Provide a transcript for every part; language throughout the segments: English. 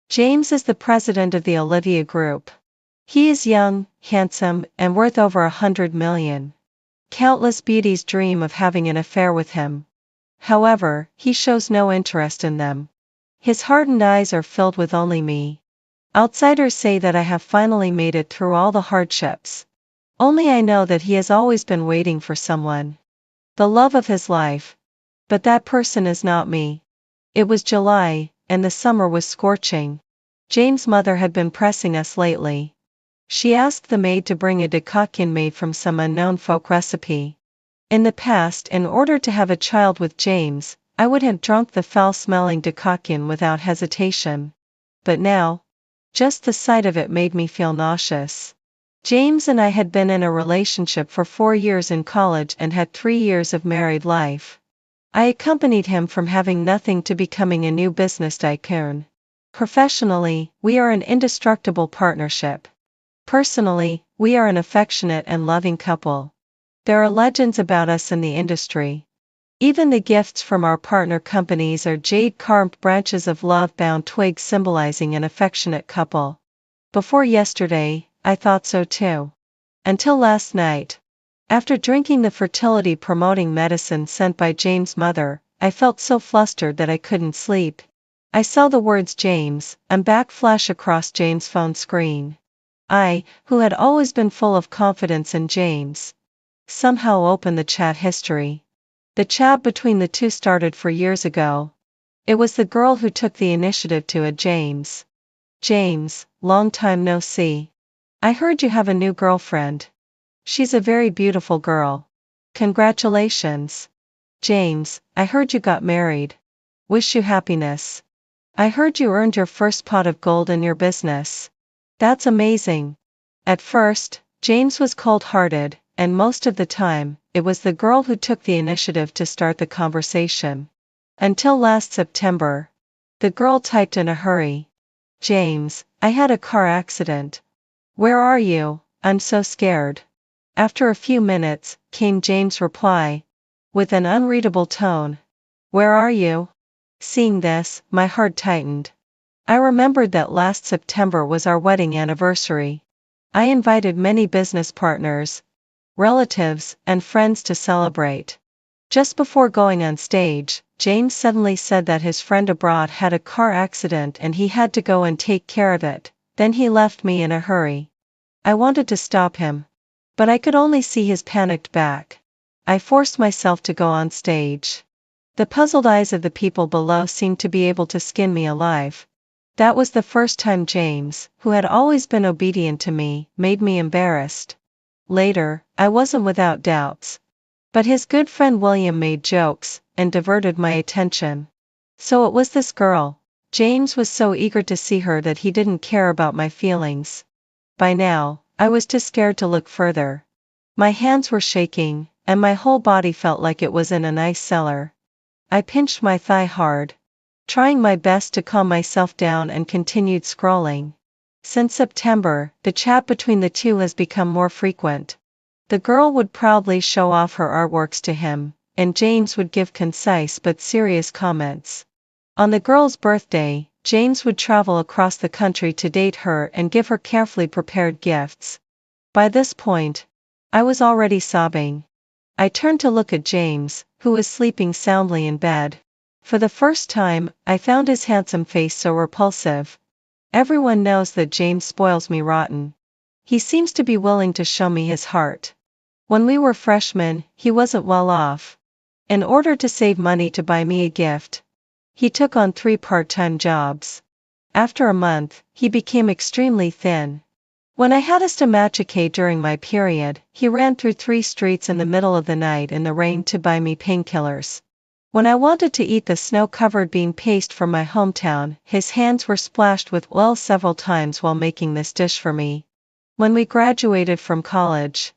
James is the president of the Olivia Group. He is young, handsome, and worth over 100 million. Countless beauties dream of having an affair with him. However, he shows no interest in them. His hardened eyes are filled with only me. Outsiders say that I have finally made it through all the hardships. Only I know that he has always been waiting for someone. The love of his life. But that person is not me. It was July, and the summer was scorching. James' mother had been pressing us lately. She asked the maid to bring a decoction made from some unknown folk recipe. In the past, in order to have a child with James, I would have drunk the foul-smelling decoction without hesitation. But now, just the sight of it made me feel nauseous. James and I had been in a relationship for 4 years in college and had 3 years of married life. I accompanied him from having nothing to becoming a new business tycoon. Professionally, we are an indestructible partnership. Personally, we are an affectionate and loving couple. There are legends about us in the industry. Even the gifts from our partner companies are jade-carved branches of love-bound twigs symbolizing an affectionate couple. Before yesterday, I thought so too. Until last night. After drinking the fertility-promoting medicine sent by James' mother, I felt so flustered that I couldn't sleep. I saw the words James, I'm back flash across James' phone screen. I, who had always been full of confidence in James, somehow opened the chat history. The chat between the two started 4 years ago. It was the girl who took the initiative to add James. James, long time no see. I heard you have a new girlfriend. She's a very beautiful girl. Congratulations. James, I heard you got married. Wish you happiness. I heard you earned your first pot of gold in your business. That's amazing. At first, James was cold-hearted, and most of the time, it was the girl who took the initiative to start the conversation. Until last September. The girl typed in a hurry. James, I had a car accident. Where are you? I'm so scared. After a few minutes, came James' reply. With an unreadable tone. Where are you? Seeing this, my heart tightened. I remembered that last September was our wedding anniversary. I invited many business partners, relatives, and friends to celebrate. Just before going on stage, James suddenly said that his friend abroad had a car accident and he had to go and take care of it, then he left me in a hurry. I wanted to stop him. But I could only see his panicked back. I forced myself to go on stage. The puzzled eyes of the people below seemed to be able to skin me alive. That was the first time James, who had always been obedient to me, made me embarrassed. Later, I wasn't without doubts. But his good friend William made jokes, and diverted my attention. So it was this girl. James was so eager to see her that he didn't care about my feelings. By now, I was too scared to look further. My hands were shaking, and my whole body felt like it was in an ice cellar. I pinched my thigh hard, trying my best to calm myself down, and continued scrolling. Since September, the chat between the two has become more frequent. The girl would proudly show off her artworks to him, and James would give concise but serious comments. On the girl's birthday, James would travel across the country to date her and give her carefully prepared gifts. By this point, I was already sobbing. I turned to look at James, who was sleeping soundly in bed. For the first time, I found his handsome face so repulsive. Everyone knows that James spoils me rotten. He seems to be willing to show me his heart. When we were freshmen, he wasn't well off. In order to save money to buy me a gift, he took on 3 part-time jobs. After a month, he became extremely thin. When I had a stomachache during my period, he ran through 3 streets in the middle of the night in the rain to buy me painkillers. When I wanted to eat the snow-covered bean paste from my hometown, his hands were splashed with oil several times while making this dish for me. When we graduated from college,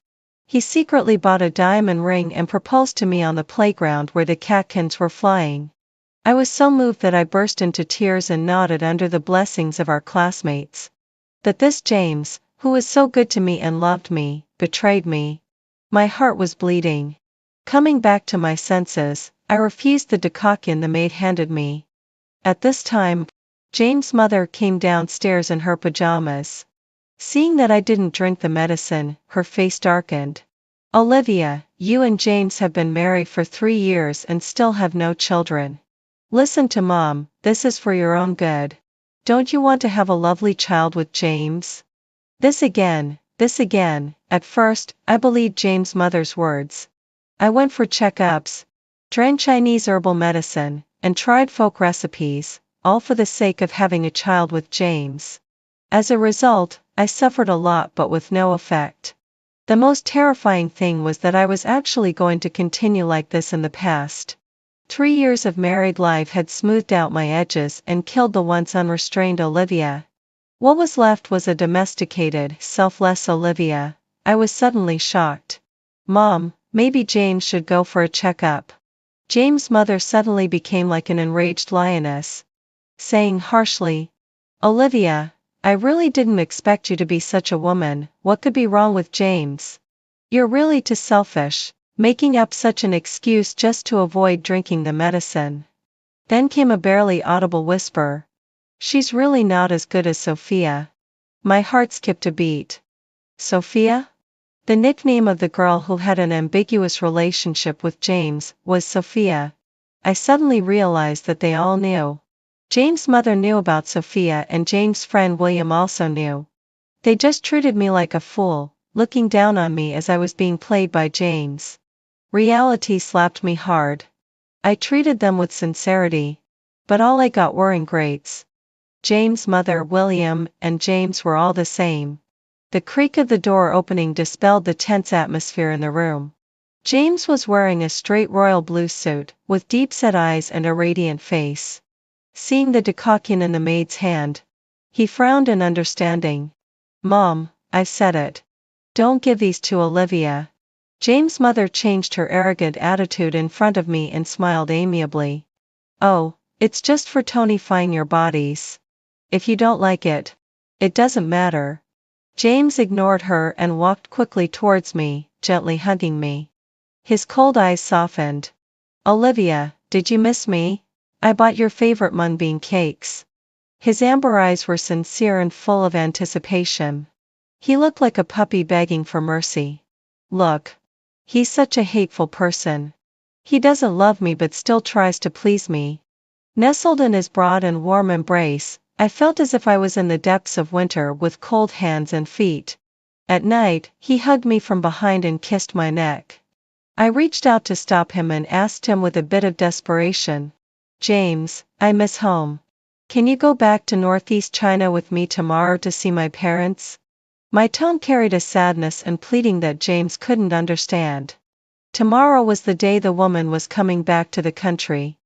he secretly bought a diamond ring and proposed to me on the playground where the catkins were flying. I was so moved that I burst into tears and nodded under the blessings of our classmates. But this James, who was so good to me and loved me, betrayed me. My heart was bleeding. Coming back to my senses, I refused the decoction the maid handed me. At this time, James' mother came downstairs in her pajamas. Seeing that I didn't drink the medicine, her face darkened. Olivia, you and James have been married for 3 years and still have no children. Listen to Mom, this is for your own good. Don't you want to have a lovely child with James? This again. At first, I believed James' mother's words. I went for checkups, drank Chinese herbal medicine, and tried folk recipes, all for the sake of having a child with James. As a result, I suffered a lot but with no effect. The most terrifying thing was that I was actually going to continue like this in the past. 3 years of married life had smoothed out my edges and killed the once unrestrained Olivia. What was left was a domesticated, selfless Olivia. I was suddenly shocked. Mom, maybe James should go for a checkup. James' mother suddenly became like an enraged lioness, saying harshly, Olivia, I really didn't expect you to be such a woman. What could be wrong with James? You're really too selfish, making up such an excuse just to avoid drinking the medicine. Then came a barely audible whisper. She's really not as good as Sophia. My heart skipped a beat. Sophia? The nickname of the girl who had an ambiguous relationship with James was Sophia. I suddenly realized that they all knew. James' mother knew about Sophia and James' friend William also knew. They just treated me like a fool, looking down on me as I was being played by James. Reality slapped me hard. I treated them with sincerity, but all I got were ingrates. James' mother, William, and James were all the same. The creak of the door opening dispelled the tense atmosphere in the room. James was wearing a straight royal blue suit, with deep-set eyes and a radiant face. Seeing the decoction in the maid's hand, he frowned in understanding. Mom, I said it. Don't give these to Olivia. James' mother changed her arrogant attitude in front of me and smiled amiably. Oh, it's just for tonifying your bodies. If you don't like it, it doesn't matter. James ignored her and walked quickly towards me, gently hugging me. His cold eyes softened. Olivia, did you miss me? I bought your favorite mung bean cakes. His amber eyes were sincere and full of anticipation. He looked like a puppy begging for mercy. Look. He's such a hateful person. He doesn't love me but still tries to please me. Nestled in his broad and warm embrace, I felt as if I was in the depths of winter with cold hands and feet. At night, he hugged me from behind and kissed my neck. I reached out to stop him and asked him with a bit of desperation. James, I miss home. Can you go back to Northeast China with me tomorrow to see my parents? My tone carried a sadness and pleading that James couldn't understand. Tomorrow was the day the woman was coming back to the country.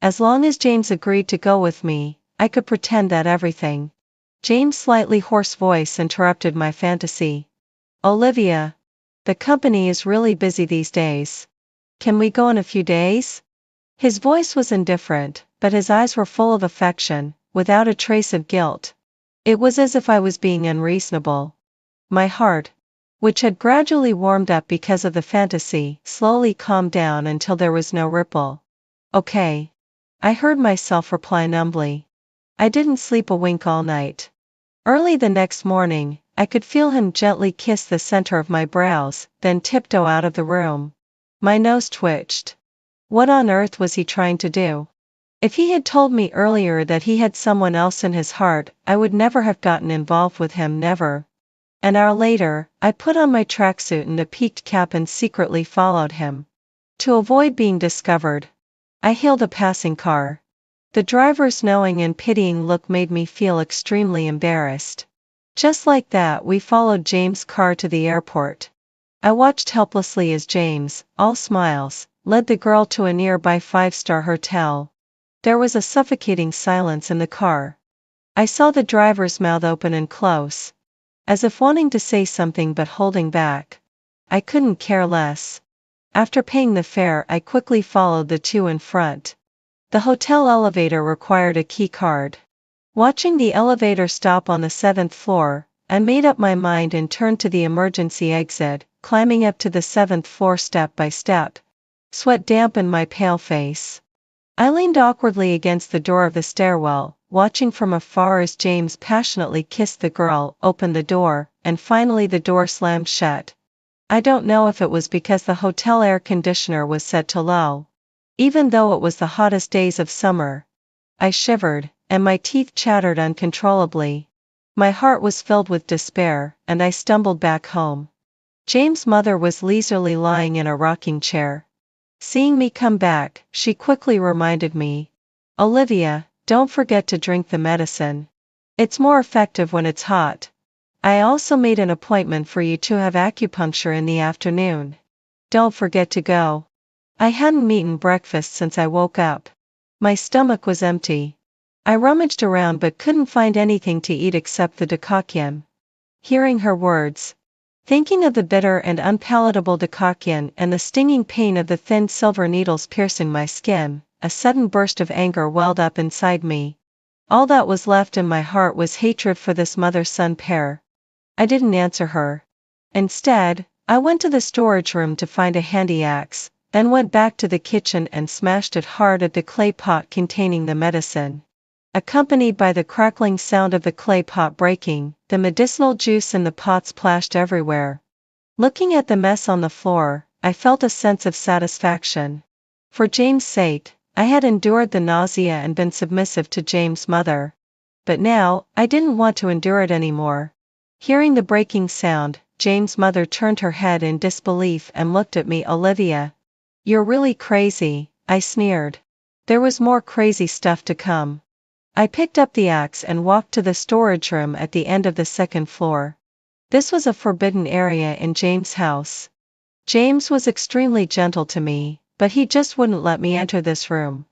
As long as James agreed to go with me, I could pretend that everything. James' slightly hoarse voice interrupted my fantasy. Olivia, the company is really busy these days. Can we go in a few days? His voice was indifferent, but his eyes were full of affection, without a trace of guilt. It was as if I was being unreasonable. My heart, which had gradually warmed up because of the fantasy, slowly calmed down until there was no ripple. Okay. I heard myself reply numbly. I didn't sleep a wink all night. Early the next morning, I could feel him gently kiss the center of my brows, then tiptoe out of the room. My nose twitched. What on earth was he trying to do? If he had told me earlier that he had someone else in his heart, I would never have gotten involved with him, never. An hour later, I put on my tracksuit and a peaked cap and secretly followed him. To avoid being discovered, I hailed a passing car. The driver's knowing and pitying look made me feel extremely embarrassed. Just like that, we followed James' car to the airport. I watched helplessly as James, all smiles, led the girl to a nearby 5-star hotel. There was a suffocating silence in the car. I saw the driver's mouth open and close, as if wanting to say something but holding back. I couldn't care less. After paying the fare, I quickly followed the two in front. The hotel elevator required a key card. Watching the elevator stop on the 7th floor, I made up my mind and turned to the emergency exit, climbing up to the 7th floor step by step. Sweat dampened my pale face. I leaned awkwardly against the door of the stairwell, watching from afar as James passionately kissed the girl, opened the door, and finally the door slammed shut. I don't know if it was because the hotel air conditioner was set to low. Even though it was the hottest days of summer, I shivered, and my teeth chattered uncontrollably. My heart was filled with despair, and I stumbled back home. James' mother was leisurely lying in a rocking chair. Seeing me come back, she quickly reminded me, "Olivia, don't forget to drink the medicine. It's more effective when it's hot. I also made an appointment for you to have acupuncture in the afternoon. Don't forget to go." I hadn't eaten breakfast since I woke up. My stomach was empty. I rummaged around but couldn't find anything to eat except the decoction. Hearing her words, thinking of the bitter and unpalatable decoction and the stinging pain of the thin silver needles piercing my skin, a sudden burst of anger welled up inside me. All that was left in my heart was hatred for this mother-son pair. I didn't answer her. Instead, I went to the storage room to find a handy axe, then went back to the kitchen and smashed it hard at the clay pot containing the medicine. Accompanied by the crackling sound of the clay pot breaking, the medicinal juice in the pot splashed everywhere. Looking at the mess on the floor, I felt a sense of satisfaction. For James' sake, I had endured the nausea and been submissive to James' mother. But now, I didn't want to endure it anymore. Hearing the breaking sound, James' mother turned her head in disbelief and looked at me. "Olivia, you're really crazy," I sneered. There was more crazy stuff to come. I picked up the axe and walked to the storage room at the end of the second floor. This was a forbidden area in James' house. James was extremely gentle to me, but he just wouldn't let me enter this room.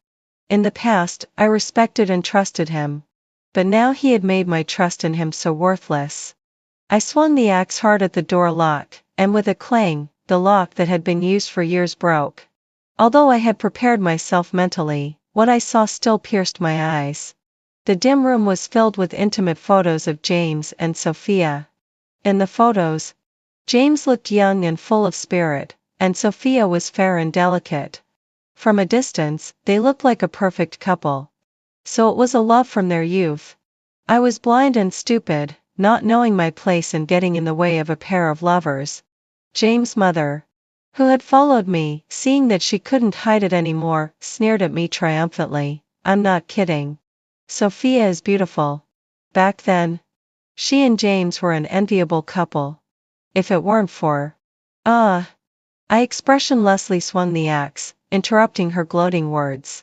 In the past, I respected and trusted him. But now he had made my trust in him so worthless. I swung the axe hard at the door lock, and with a clang, the lock that had been used for years broke. Although I had prepared myself mentally, what I saw still pierced my eyes. The dim room was filled with intimate photos of James and Sophia. In the photos, James looked young and full of spirit, and Sophia was fair and delicate. From a distance, they looked like a perfect couple. So it was a love from their youth. I was blind and stupid, not knowing my place and getting in the way of a pair of lovers. James' mother, who had followed me, seeing that she couldn't hide it anymore, sneered at me triumphantly. "I'm not kidding. Sophia is beautiful." Back then, she and James were an enviable couple. If it weren't for... I expressionlessly swung the axe, interrupting her gloating words.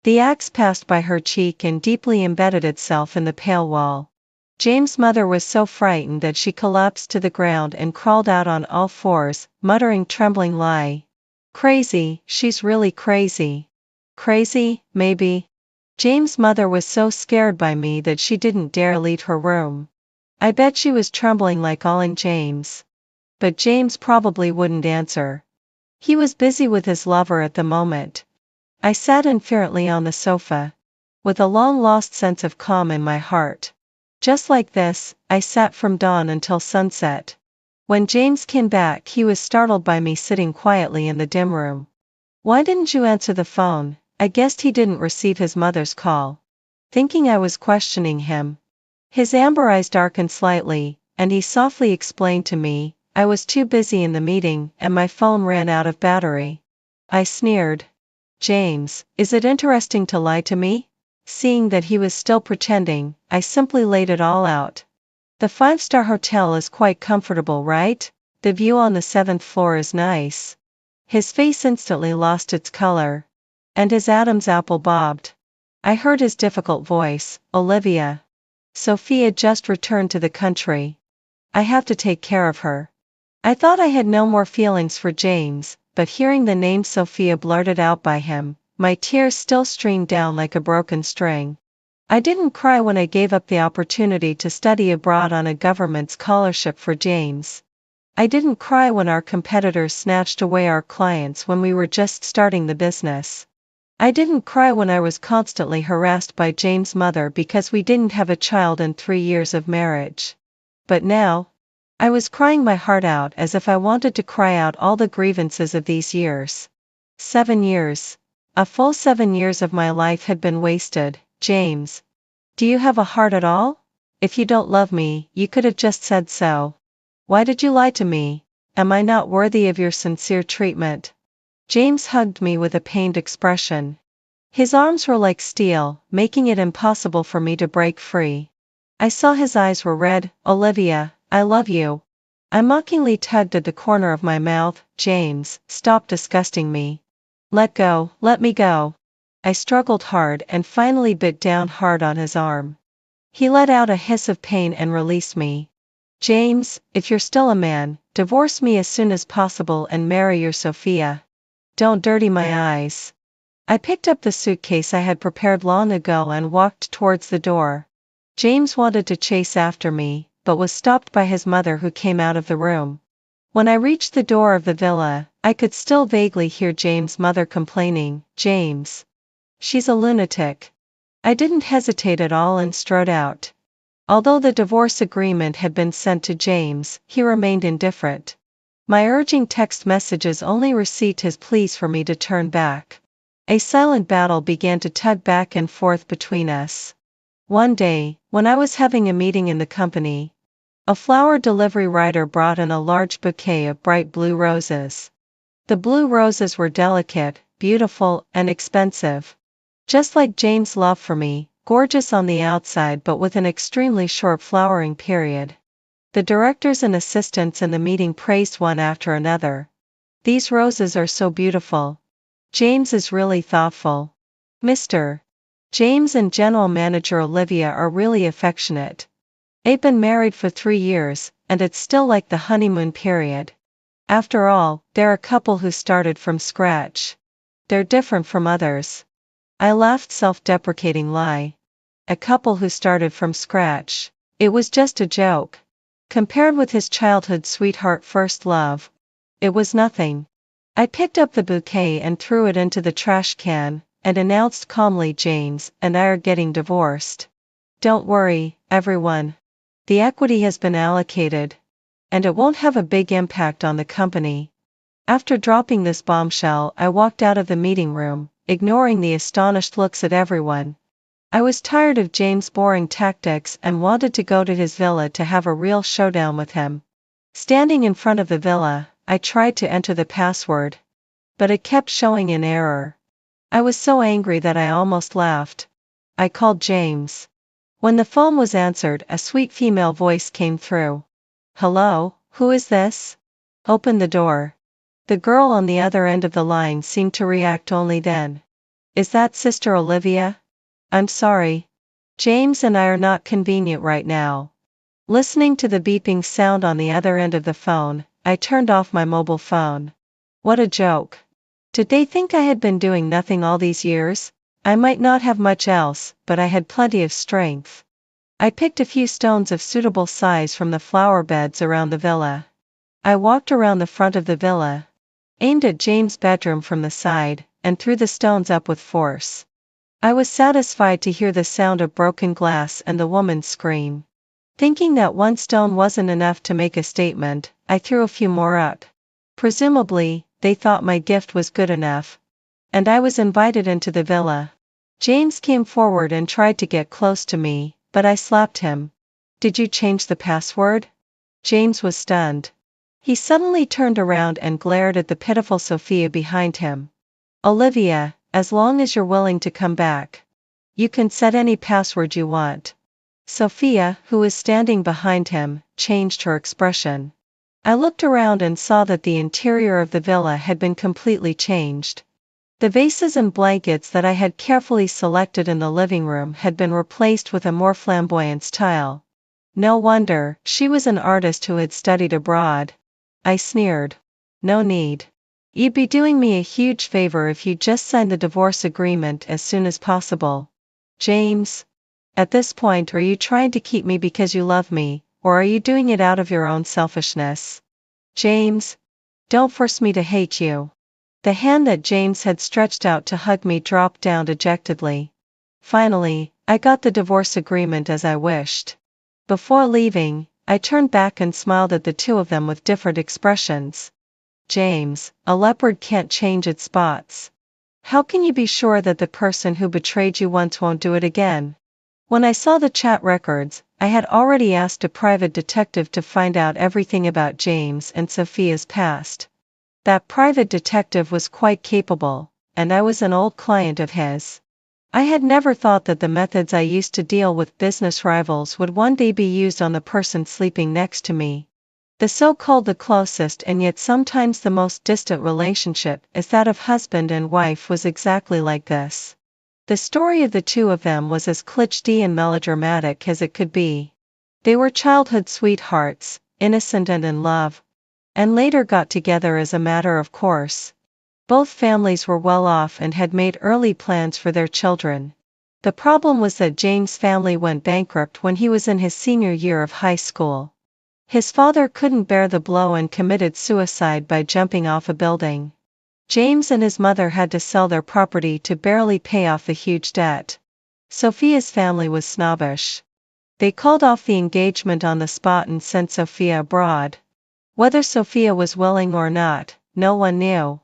The axe passed by her cheek and deeply embedded itself in the pale wall. James' mother was so frightened that she collapsed to the ground and crawled out on all fours, muttering trembling lie. "Crazy, she's really crazy." Crazy, maybe. James' mother was so scared by me that she didn't dare leave her room. I bet she was trembling like all in James. But James probably wouldn't answer. He was busy with his lover at the moment. I sat indifferently on the sofa, with a long-lost sense of calm in my heart. Just like this, I sat from dawn until sunset. When James came back, he was startled by me sitting quietly in the dim room. "Why didn't you answer the phone?" I guessed he didn't receive his mother's call. Thinking I was questioning him, his amber eyes darkened slightly, and he softly explained to me, "I was too busy in the meeting and my phone ran out of battery." I sneered. "James, is it interesting to lie to me?" Seeing that he was still pretending, I simply laid it all out. "The five-star hotel is quite comfortable, right? The view on the 7th floor is nice." His face instantly lost its color, and his Adam's apple bobbed. I heard his difficult voice, "Olivia. Sophia just returned to the country. I have to take care of her." I thought I had no more feelings for James, but hearing the name Sophia blurted out by him, my tears still streamed down like a broken string. I didn't cry when I gave up the opportunity to study abroad on a government scholarship for James. I didn't cry when our competitors snatched away our clients when we were just starting the business. I didn't cry when I was constantly harassed by James' mother because we didn't have a child in 3 years of marriage. But now, I was crying my heart out as if I wanted to cry out all the grievances of these years. 7 years. A full 7 years of my life had been wasted, James. Do you have a heart at all? If you don't love me, you could have just said so. Why did you lie to me? Am I not worthy of your sincere treatment? James hugged me with a pained expression. His arms were like steel, making it impossible for me to break free. I saw his eyes were red. Olivia, I love you. I mockingly tugged at the corner of my mouth. James, stop disgusting me. Let go, let me go. I struggled hard and finally bit down hard on his arm. He let out a hiss of pain and released me. James, if you're still a man, divorce me as soon as possible and marry your Sophia. Don't dirty my eyes. I picked up the suitcase I had prepared long ago and walked towards the door. James wanted to chase after me, but was stopped by his mother, who came out of the room. When I reached the door of the villa, I could still vaguely hear James' mother complaining, James. She's a lunatic. I didn't hesitate at all and strode out. Although the divorce agreement had been sent to James, he remained indifferent. My urging text messages only received his pleas for me to turn back. A silent battle began to tug back and forth between us. One day, when I was having a meeting in the company, a flower delivery rider brought in a large bouquet of bright blue roses. The blue roses were delicate, beautiful, and expensive. Just like James' love for me, gorgeous on the outside but with an extremely short flowering period. The directors and assistants in the meeting praised one after another. These roses are so beautiful. James is really thoughtful. Mr. James and General Manager Olivia are really affectionate. They've been married for 3 years, and it's still like the honeymoon period. After all, they're a couple who started from scratch. They're different from others. I laughed, self-deprecating lie. A couple who started from scratch. It was just a joke. Compared with his childhood sweetheart first love, it was nothing. I picked up the bouquet and threw it into the trash can, and announced calmly, James and I are getting divorced. Don't worry, everyone. The equity has been allocated, and it won't have a big impact on the company. After dropping this bombshell, I walked out of the meeting room, ignoring the astonished looks at everyone. I was tired of James' boring tactics and wanted to go to his villa to have a real showdown with him. Standing in front of the villa, I tried to enter the password, but it kept showing an error. I was so angry that I almost laughed. I called James. When the phone was answered, a sweet female voice came through. Hello, who is this? Open the door. The girl on the other end of the line seemed to react only then. Is that Sister Olivia? I'm sorry. James and I are not convenient right now. Listening to the beeping sound on the other end of the phone, I turned off my mobile phone. What a joke. Did they think I had been doing nothing all these years? I might not have much else, but I had plenty of strength. I picked a few stones of suitable size from the flower beds around the villa. I walked around the front of the villa, aimed at James' bedroom from the side, and threw the stones up with force. I was satisfied to hear the sound of broken glass and the woman scream. Thinking that one stone wasn't enough to make a statement, I threw a few more up. Presumably, they thought my gift was good enough, and I was invited into the villa. James came forward and tried to get close to me, but I slapped him. Did you change the password? James was stunned. He suddenly turned around and glared at the pitiful Sophia behind him. Olivia, as long as you're willing to come back, you can set any password you want. Sophia, who was standing behind him, changed her expression. I looked around and saw that the interior of the villa had been completely changed. The vases and blankets that I had carefully selected in the living room had been replaced with a more flamboyant style. No wonder, she was an artist who had studied abroad. I sneered. No need. You'd be doing me a huge favor if you just signed the divorce agreement as soon as possible. James. At this point, are you trying to keep me because you love me, or are you doing it out of your own selfishness? James. Don't force me to hate you. The hand that James had stretched out to hug me dropped down dejectedly. Finally, I got the divorce agreement as I wished. Before leaving, I turned back and smiled at the two of them with different expressions. James, a leopard can't change its spots. How can you be sure that the person who betrayed you once won't do it again? When I saw the chat records, I had already asked a private detective to find out everything about James and Sophia's past. That private detective was quite capable, and I was an old client of his. I had never thought that the methods I used to deal with business rivals would one day be used on the person sleeping next to me. The so-called the closest and yet sometimes the most distant relationship is that of husband and wife was exactly like this. The story of the two of them was as cliché and melodramatic as it could be. They were childhood sweethearts, innocent and in love, and later got together as a matter of course. Both families were well off and had made early plans for their children. The problem was that James' family went bankrupt when he was in his senior year of high school. His father couldn't bear the blow and committed suicide by jumping off a building. James and his mother had to sell their property to barely pay off the huge debt. Sophia's family was snobbish. They called off the engagement on the spot and sent Sophia abroad. Whether Sophia was willing or not, no one knew.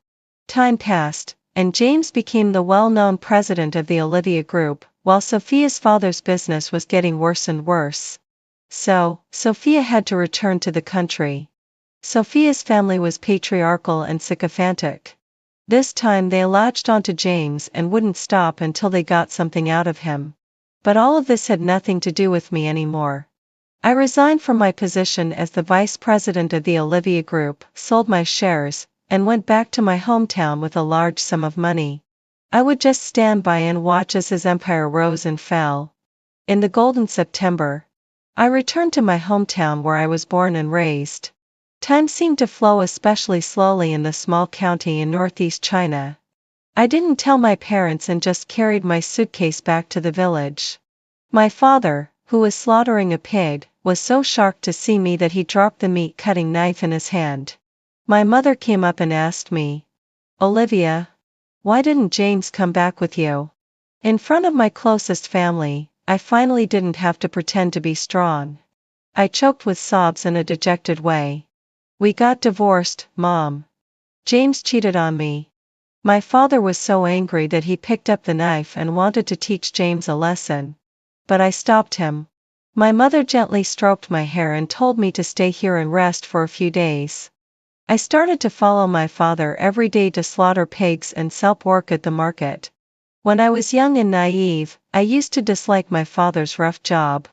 Time passed, and James became the well-known president of the Olivia Group, while Sophia's father's business was getting worse and worse. So, Sophia had to return to the country. Sophia's family was patriarchal and sycophantic. This time they latched onto James and wouldn't stop until they got something out of him. But all of this had nothing to do with me anymore. I resigned from my position as the vice president of the Olivia Group, sold my shares, and went back to my hometown with a large sum of money. I would just stand by and watch as his empire rose and fell. In the golden September, I returned to my hometown where I was born and raised. Time seemed to flow especially slowly in the small county in northeast China. I didn't tell my parents and just carried my suitcase back to the village. My father, who was slaughtering a pig, was so shocked to see me that he dropped the meat-cutting knife in his hand. My mother came up and asked me, "Olivia, why didn't James come back with you?" In front of my closest family, I finally didn't have to pretend to be strong. I choked with sobs in a dejected way. "We got divorced, Mom. James cheated on me." My father was so angry that he picked up the knife and wanted to teach James a lesson. But I stopped him. My mother gently stroked my hair and told me to stay here and rest for a few days. I started to follow my father every day to slaughter pigs and sell pork at the market. When I was young and naive, I used to dislike my father's rough job.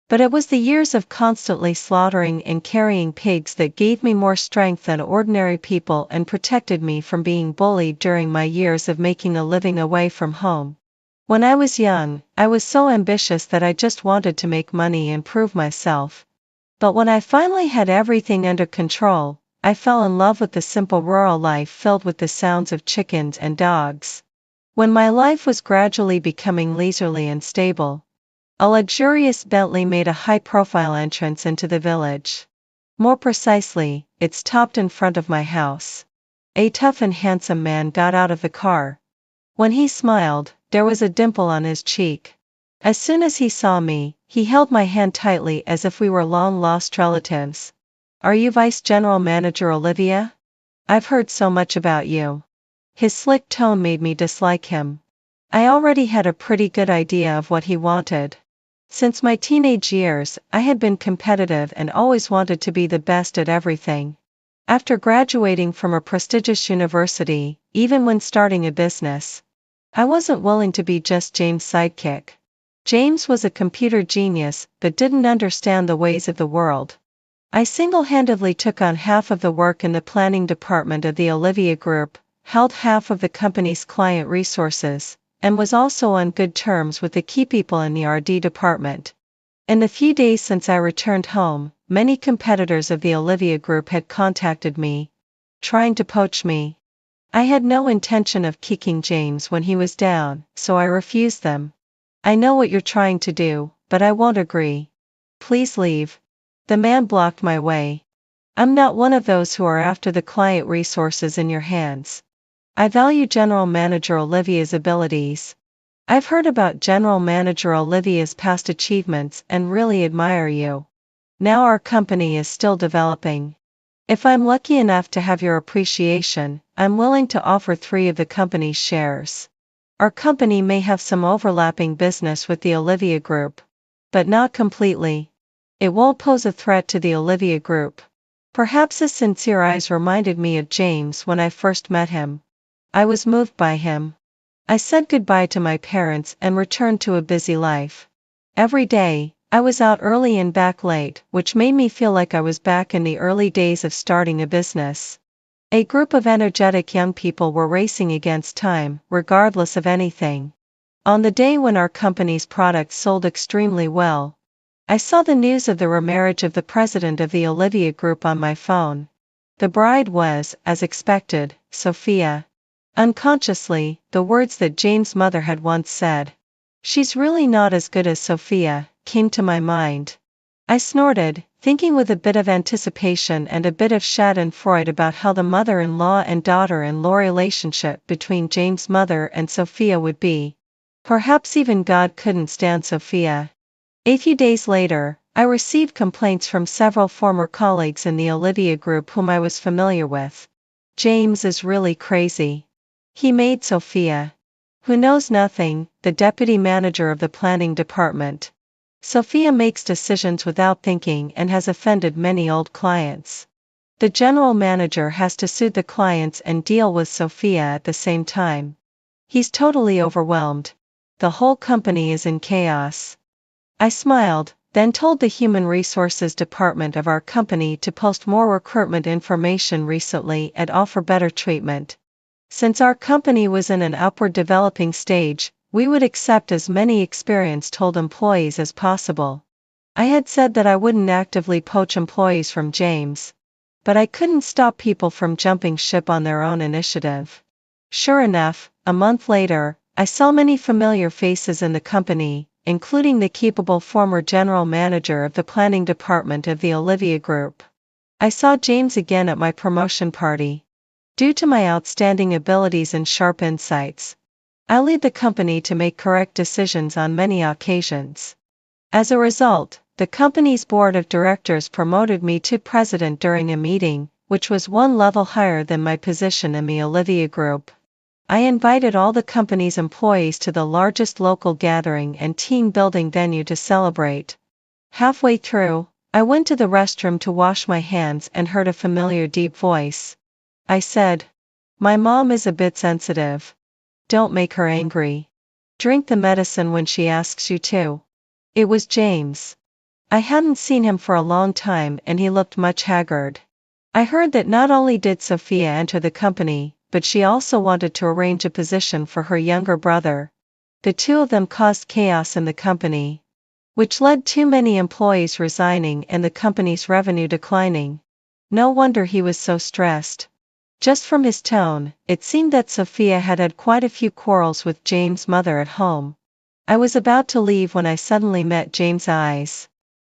But it was the years of constantly slaughtering and carrying pigs that gave me more strength than ordinary people and protected me from being bullied during my years of making a living away from home. When I was young, I was so ambitious that I just wanted to make money and prove myself. But when I finally had everything under control, I fell in love with the simple rural life filled with the sounds of chickens and dogs. When my life was gradually becoming leisurely and stable, a luxurious Bentley made a high-profile entrance into the village. More precisely, it stopped in front of my house. A tough and handsome man got out of the car. When he smiled, there was a dimple on his cheek. As soon as he saw me, he held my hand tightly as if we were long-lost relatives. "Are you Vice General Manager Olivia? I've heard so much about you." His slick tone made me dislike him. I already had a pretty good idea of what he wanted. Since my teenage years, I had been competitive and always wanted to be the best at everything. After graduating from a prestigious university, even when starting a business, I wasn't willing to be just James' sidekick. James was a computer genius, but didn't understand the ways of the world. I single-handedly took on half of the work in the planning department of the Olivia Group, held half of the company's client resources, and was also on good terms with the key people in the R&D department. In the few days since I returned home, many competitors of the Olivia Group had contacted me, trying to poach me. I had no intention of kicking James when he was down, so I refused them. "I know what you're trying to do, but I won't agree. Please leave." The man blocked my way. "I'm not one of those who are after the client resources in your hands. I value General Manager Olivia's abilities. I've heard about General Manager Olivia's past achievements and really admire you. Now our company is still developing. If I'm lucky enough to have your appreciation, I'm willing to offer 3 of the company's shares." Our company may have some overlapping business with the Olivia Group, but not completely. It won't pose a threat to the Olivia Group. Perhaps his sincere eyes reminded me of James when I first met him. I was moved by him. I said goodbye to my parents and returned to a busy life. Every day, I was out early and back late, which made me feel like I was back in the early days of starting a business. A group of energetic young people were racing against time, regardless of anything. On the day when our company's products sold extremely well, I saw the news of the remarriage of the president of the Olivia Group on my phone. The bride was, as expected, Sophia. Unconsciously, the words that James' mother had once said, "She's really not as good as Sophia," came to my mind. I snorted, thinking with a bit of anticipation and a bit of schadenfreude about how the mother-in-law and daughter-in-law relationship between James' mother and Sophia would be. Perhaps even God couldn't stand Sophia. A few days later, I received complaints from several former colleagues in the Olivia Group whom I was familiar with. James is really crazy. He made Sophia, who knows nothing, the deputy manager of the planning department. Sophia makes decisions without thinking and has offended many old clients. The general manager has to suit the clients and deal with Sophia at the same time. He's totally overwhelmed. The whole company is in chaos. I smiled, then told the Human Resources Department of our company to post more recruitment information recently and offer better treatment. Since our company was in an upward developing stage, we would accept as many experienced-told employees as possible. I had said that I wouldn't actively poach employees from James, but I couldn't stop people from jumping ship on their own initiative. Sure enough, a month later, I saw many familiar faces in the company, including the capable former general manager of the planning department of the Olivia Group. I saw James again at my promotion party. Due to my outstanding abilities and sharp insights, I lead the company to make correct decisions on many occasions. As a result, the company's board of directors promoted me to president during a meeting, which was one level higher than my position in the Olivia Group. I invited all the company's employees to the largest local gathering and team-building venue to celebrate. Halfway through, I went to the restroom to wash my hands and heard a familiar deep voice. I said, "My mom is a bit sensitive. Don't make her angry. Drink the medicine when she asks you to." It was James. I hadn't seen him for a long time and he looked much haggard. I heard that not only did Sophia enter the company, but she also wanted to arrange a position for her younger brother. The two of them caused chaos in the company, which led to many employees resigning and the company's revenue declining. No wonder he was so stressed. Just from his tone, it seemed that Sophia had had quite a few quarrels with James' mother at home. I was about to leave when I suddenly met James' eyes.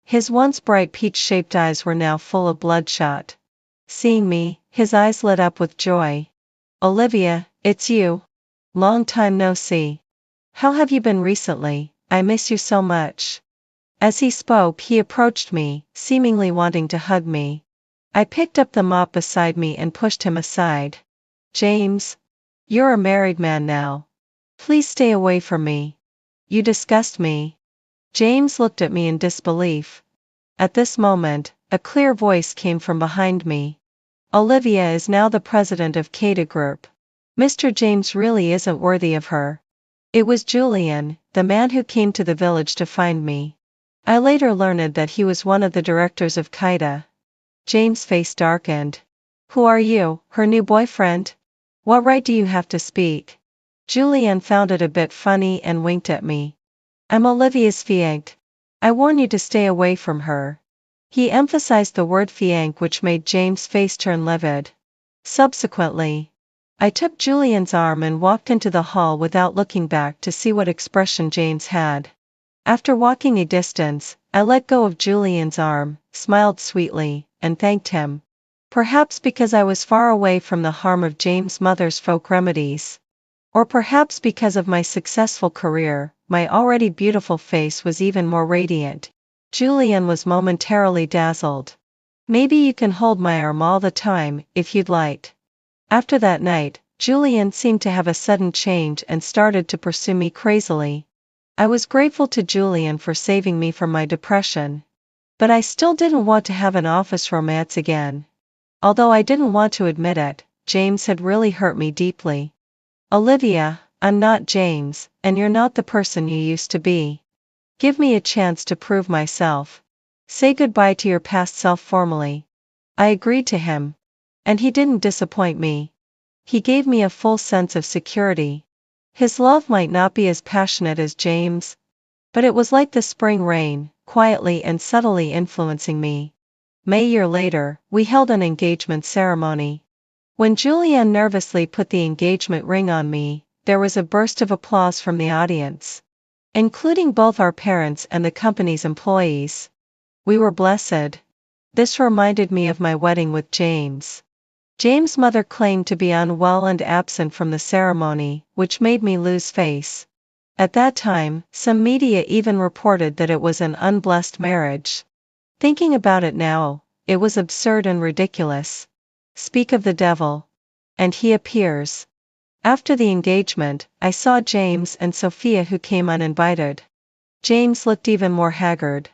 His once bright peach-shaped eyes were now full of bloodshot. Seeing me, his eyes lit up with joy. "Olivia, it's you. Long time no see. How have you been recently? I miss you so much." As he spoke, he approached me, seemingly wanting to hug me. I picked up the mop beside me and pushed him aside. "James, you're a married man now. Please stay away from me. You disgust me." James looked at me in disbelief. At this moment, a clear voice came from behind me. "Olivia is now the president of Cada Group. Mr. James really isn't worthy of her." It was Julian, the man who came to the village to find me. I later learned that he was one of the directors of Cada. James' face darkened. "Who are you, her new boyfriend? What right do you have to speak?" Julian found it a bit funny and winked at me. "I'm Olivia's fiancé. I warn you to stay away from her." He emphasized the word fiancé, which made James' face turn livid. Subsequently, I took Julian's arm and walked into the hall without looking back to see what expression James had. After walking a distance, I let go of Julian's arm, smiled sweetly, and thanked him. Perhaps because I was far away from the harm of James' mother's folk remedies. Or perhaps because of my successful career, my already beautiful face was even more radiant. Julian was momentarily dazzled. "Maybe you can hold my arm all the time, if you'd like." After that night, Julian seemed to have a sudden change and started to pursue me crazily. I was grateful to Julian for saving me from my depression. But I still didn't want to have an office romance again. Although I didn't want to admit it, James had really hurt me deeply. Olivia, I'm not James, and you're not the person you used to be. Give me a chance to prove myself. Say goodbye to your past self formally. I agreed to him. And he didn't disappoint me. He gave me a full sense of security. His love might not be as passionate as James, but it was like the spring rain, quietly and subtly influencing me. A year later, we held an engagement ceremony. When Julian nervously put the engagement ring on me, there was a burst of applause from the audience, including both our parents and the company's employees. We were blessed. This reminded me of my wedding with James. James' mother claimed to be unwell and absent from the ceremony, which made me lose face. At that time, some media even reported that it was an unblessed marriage. Thinking about it now, it was absurd and ridiculous. Speak of the devil. And he appears. After the engagement, I saw James and Sophia, who came uninvited. James looked even more haggard.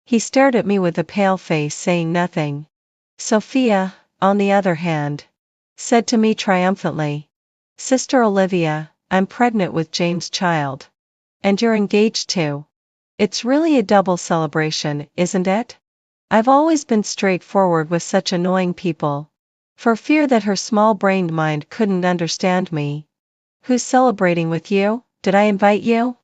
He stared at me with a pale face, saying nothing. Sophia, on the other hand, said to me triumphantly, "Sister Olivia, I'm pregnant with James' child. And you're engaged too. It's really a double celebration, isn't it?" I've always been straightforward with such annoying people, for fear that her small-brained mind couldn't understand me. "Who's celebrating with you? Did I invite you?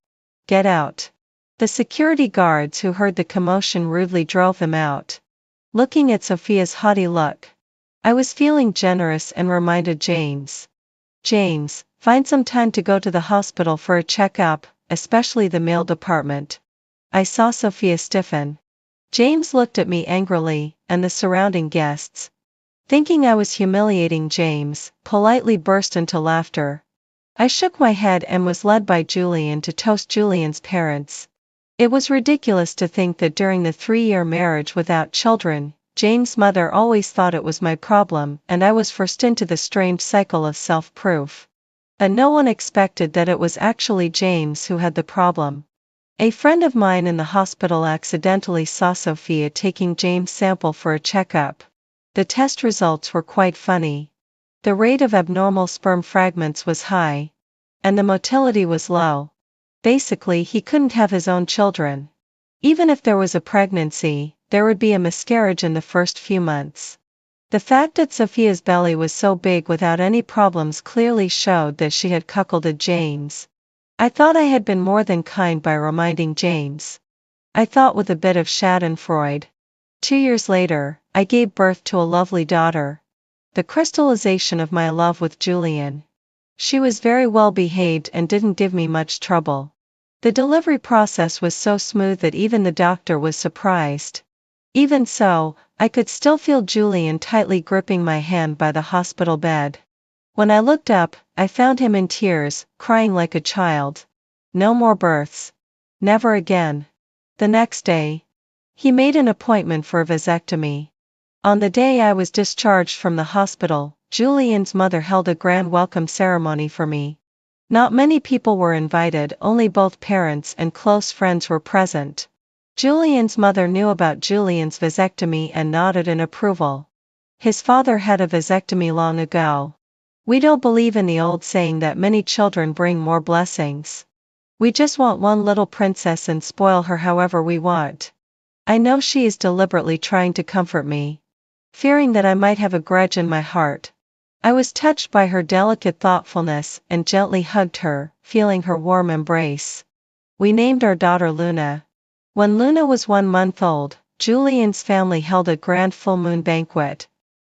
Get out." The security guards who heard the commotion rudely drove them out. Looking at Sophia's haughty look, I was feeling generous and reminded James, find some time to go to the hospital for a checkup, especially the male department." I saw Sophia stiffen. James looked at me angrily, and the surrounding guests, thinking I was humiliating James, politely burst into laughter. I shook my head and was led by Julian to toast Julian's parents. It was ridiculous to think that during the 3-year marriage without children, James' mother always thought it was my problem, and I was forced into the strange cycle of self-proof. And no one expected that it was actually James who had the problem. A friend of mine in the hospital accidentally saw Sophia taking James' sample for a checkup. The test results were quite funny. The rate of abnormal sperm fragments was high, and the motility was low. Basically, he couldn't have his own children. Even if there was a pregnancy, there would be a miscarriage in the first few months. The fact that Sophia's belly was so big without any problems clearly showed that she had cuckolded James. I thought I had been more than kind by reminding James. I thought with a bit of schadenfreude. 2 years later, I gave birth to a lovely daughter. The crystallization of my love with Julian. She was very well behaved and didn't give me much trouble. The delivery process was so smooth that even the doctor was surprised. Even so, I could still feel Julian tightly gripping my hand by the hospital bed. When I looked up, I found him in tears, crying like a child. No more births. Never again. The next day, he made an appointment for a vasectomy. On the day I was discharged from the hospital, Julian's mother held a grand welcome ceremony for me. Not many people were invited, only both parents and close friends were present. Julian's mother knew about Julian's vasectomy and nodded in approval. His father had a vasectomy long ago. We don't believe in the old saying that many children bring more blessings. We just want one little princess and spoil her however we want. I know she is deliberately trying to comfort me, fearing that I might have a grudge in my heart. I was touched by her delicate thoughtfulness and gently hugged her, feeling her warm embrace. We named our daughter Luna. When Luna was 1 month old, Julian's family held a grand full moon banquet.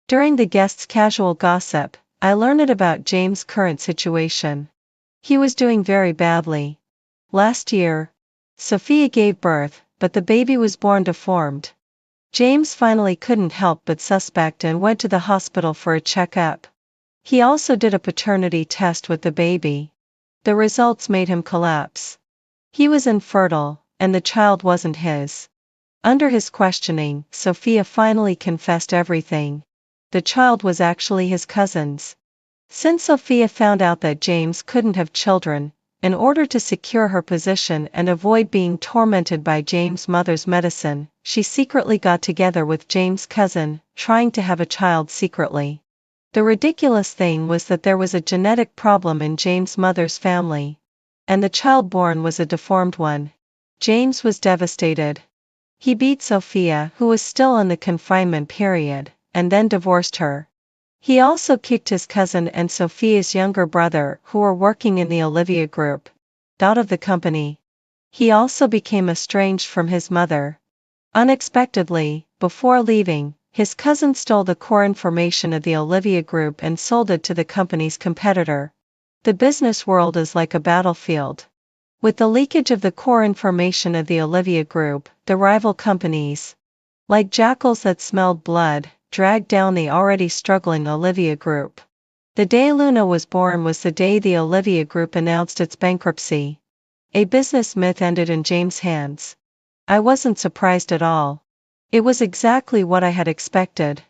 During the guests' casual gossip, I learned about James' current situation. He was doing very badly. Last year, Sophia gave birth, but the baby was born deformed. James finally couldn't help but suspect and went to the hospital for a checkup. He also did a paternity test with the baby. The results made him collapse. He was infertile, and the child wasn't his. Under his questioning, Sophia finally confessed everything. The child was actually his cousin's. Since Sophia found out that James couldn't have children, in order to secure her position and avoid being tormented by James' mother's medicine, she secretly got together with James' cousin, trying to have a child secretly. The ridiculous thing was that there was a genetic problem in James' mother's family, and the child born was a deformed one. James was devastated. He beat Sophia, who was still in the confinement period, and then divorced her. He also kicked his cousin and Sophia's younger brother, who were working in the Olivia group, out of the company. He also became estranged from his mother. Unexpectedly, before leaving, his cousin stole the core information of the Olivia group and sold it to the company's competitor. The business world is like a battlefield. With the leakage of the core information of the Olivia group, the rival companies, like jackals that smelled blood, dragged down the already struggling Olivia group. The day Luna was born was the day the Olivia group announced its bankruptcy. A business myth ended in James' hands. I wasn't surprised at all. It was exactly what I had expected.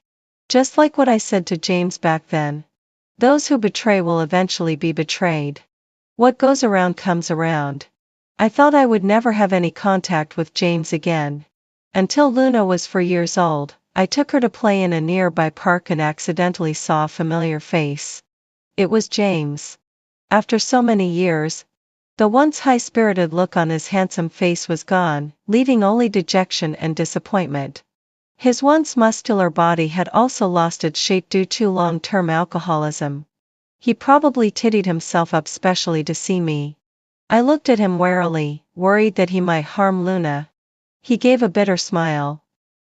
Just like what I said to James back then. Those who betray will eventually be betrayed. What goes around comes around. I thought I would never have any contact with James again. Until Luna was 4 years old, I took her to play in a nearby park and accidentally saw a familiar face. It was James. After so many years, the once high-spirited look on his handsome face was gone, leaving only dejection and disappointment. His once muscular body had also lost its shape due to long-term alcoholism. He probably tittied himself up specially to see me. I looked at him warily, worried that he might harm Luna. He gave a bitter smile.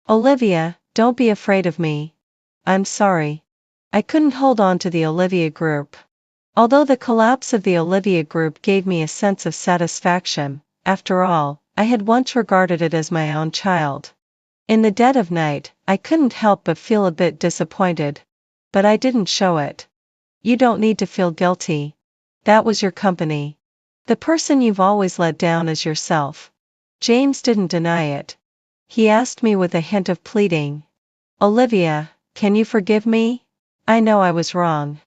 "Olivia, don't be afraid of me. I'm sorry. I couldn't hold on to the Olivia group." Although the collapse of the Olivia group gave me a sense of satisfaction, after all, I had once regarded it as my own child. In the dead of night, I couldn't help but feel a bit disappointed. But I didn't show it. You don't need to feel guilty. That was your company. The person you've always let down is yourself. James didn't deny it. He asked me with a hint of pleading. "Olivia, can you forgive me? I know I was wrong.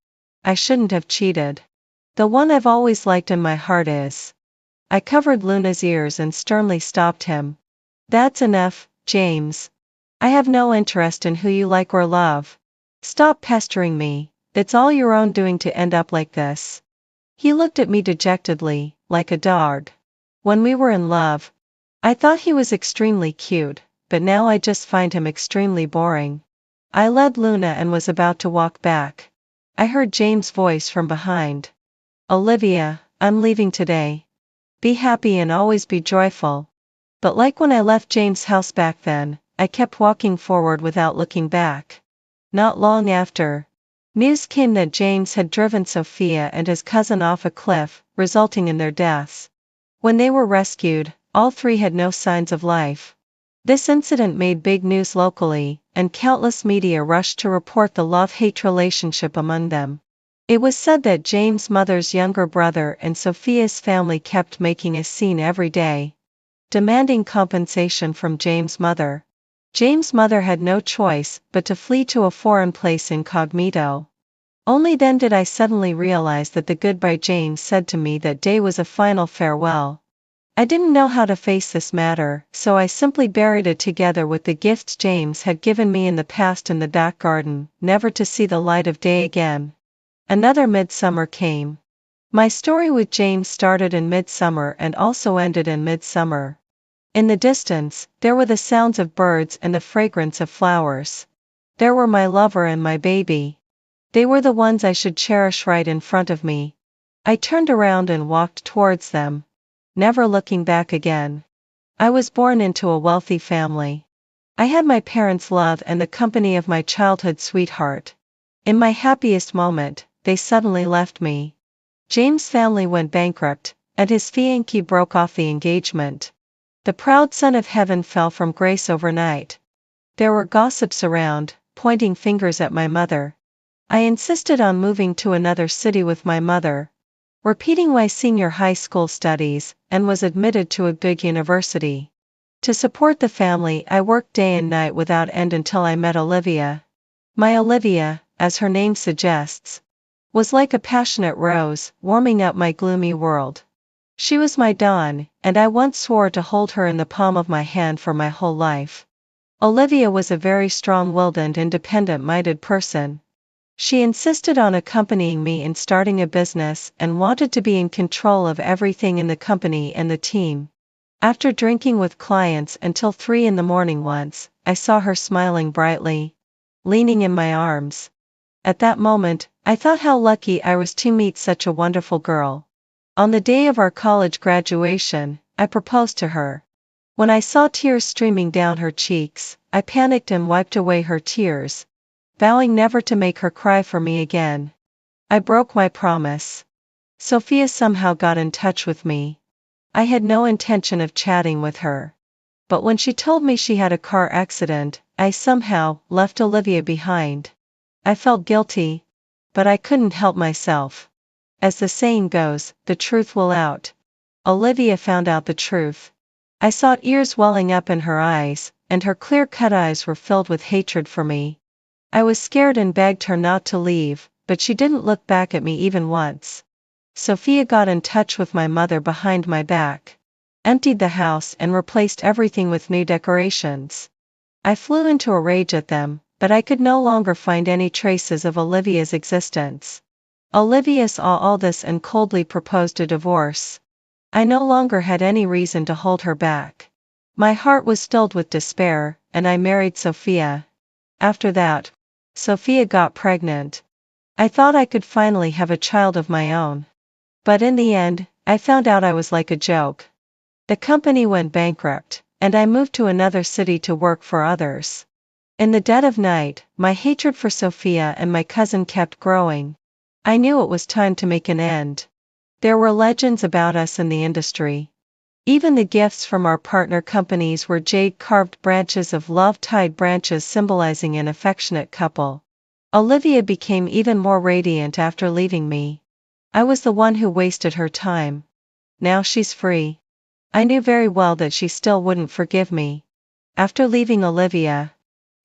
I shouldn't have cheated. The one I've always liked in my heart is." I covered Luna's ears and sternly stopped him. "That's enough, James. I have no interest in who you like or love. Stop pestering me. It's all your own doing to end up like this." He looked at me dejectedly, like a dog. When we were in love, I thought he was extremely cute, but now I just find him extremely boring. I led Luna and was about to walk back. I heard James' voice from behind. "Olivia, I'm leaving today. Be happy and always be joyful." But like when I left James' house back then, I kept walking forward without looking back. Not long after, news came that James had driven Sophia and his cousin off a cliff, resulting in their deaths. When they were rescued, all three had no signs of life. This incident made big news locally, and countless media rushed to report the love-hate relationship among them. It was said that James' mother's younger brother and Sophia's family kept making a scene every day, demanding compensation from James' mother. James' mother had no choice but to flee to a foreign place incognito. Only then did I suddenly realize that the goodbye James said to me that day was a final farewell. I didn't know how to face this matter, so I simply buried it together with the gifts James had given me in the past in the back garden, never to see the light of day again. Another midsummer came. My story with James started in midsummer and also ended in midsummer. In the distance, there were the sounds of birds and the fragrance of flowers. There were my lover and my baby. They were the ones I should cherish right in front of me. I turned around and walked towards them, never looking back again. I was born into a wealthy family. I had my parents' love and the company of my childhood sweetheart. In my happiest moment, they suddenly left me. James' family went bankrupt, and his fiancée broke off the engagement. The proud son of heaven fell from grace overnight. There were gossips around, pointing fingers at my mother. I insisted on moving to another city with my mother, repeating my senior high school studies, and was admitted to a big university. To support the family, I worked day and night without end until I met Olivia. My Olivia, as her name suggests. was like a passionate rose, warming up my gloomy world. She was my dawn, and I once swore to hold her in the palm of my hand for my whole life. Olivia was a very strong-willed and independent-minded person. She insisted on accompanying me in starting a business and wanted to be in control of everything in the company and the team. After drinking with clients until 3 in the morning once, I saw her smiling brightly, leaning in my arms. At that moment, I thought how lucky I was to meet such a wonderful girl. On the day of our college graduation, I proposed to her. When I saw tears streaming down her cheeks, I panicked and wiped away her tears, vowing never to make her cry for me again. I broke my promise. Sophia somehow got in touch with me. I had no intention of chatting with her. But when she told me she had a car accident, I somehow left Olivia behind. I felt guilty, but I couldn't help myself. As the saying goes, the truth will out. Olivia found out the truth. I saw tears welling up in her eyes, and her clear-cut eyes were filled with hatred for me. I was scared and begged her not to leave, but she didn't look back at me even once. Sophia got in touch with my mother behind my back, emptied the house and replaced everything with new decorations. I flew into a rage at them, but I could no longer find any traces of Olivia's existence. Olivia saw all this and coldly proposed a divorce. I no longer had any reason to hold her back. My heart was filled with despair, and I married Sophia. After that, Sophia got pregnant. I thought I could finally have a child of my own. But in the end, I found out I was like a joke. The company went bankrupt, and I moved to another city to work for others. In the dead of night, my hatred for Sophia and my cousin kept growing. I knew it was time to make an end. There were legends about us in the industry. Even the gifts from our partner companies were jade-carved branches of love-tied branches symbolizing an affectionate couple. Olivia became even more radiant after leaving me. I was the one who wasted her time. Now she's free. I knew very well that she still wouldn't forgive me. After leaving Olivia,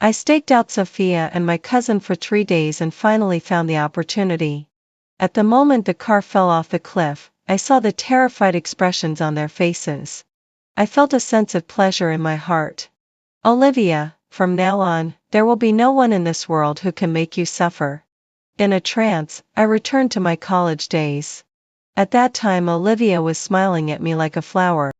I staked out Sophia and my cousin for 3 days and finally found the opportunity. At the moment the car fell off the cliff, I saw the terrified expressions on their faces. I felt a sense of pleasure in my heart. Olivia, from now on, there will be no one in this world who can make you suffer. In a trance, I returned to my college days. At that time Olivia was smiling at me like a flower.